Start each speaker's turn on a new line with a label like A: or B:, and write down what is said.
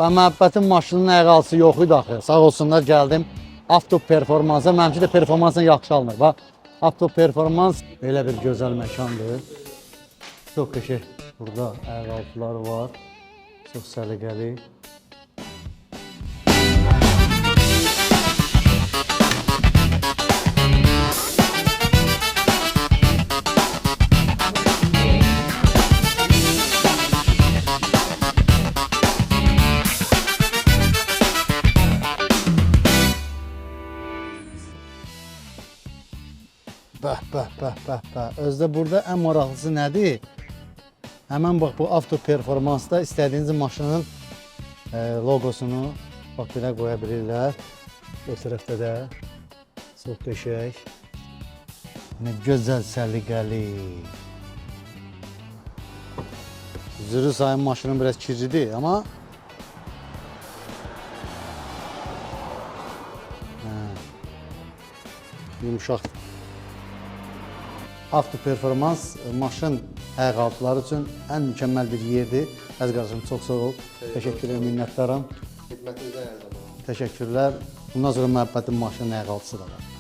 A: Ben məhəbbətin maşının əqalısı yox idi axı. Sağ olsunlar gəldim. Avto performansa, mənimki də performansla yaxşı alınır. Bax, avto performans belə bir gözəl məkandır. Çox qəşəng. Burada əqaltılar var. Çox səliqəli. Bəh. Özdə burada ən maraqlısı nədir? Həmən bax bu avto performansda istədiyiniz maşının logosunu bax belə qoya bilirlər. O tərəfdə də çox qəşəng. Nə gözəl səliqəli. Zürü sayın maşının biraz kirlidir, amma yumuşaq. Avto performans maşın əqaltıları üçün ən mükəmməl bir yerdir. Əziz qardaşım, çox sağ ol. Təşəkkür edirəm, minnətdaram.
B: Xidmətinizə hər zaman.
A: Təşəkkürlər. Bundan sonra məhəbbətin maşının əqaltısı da var.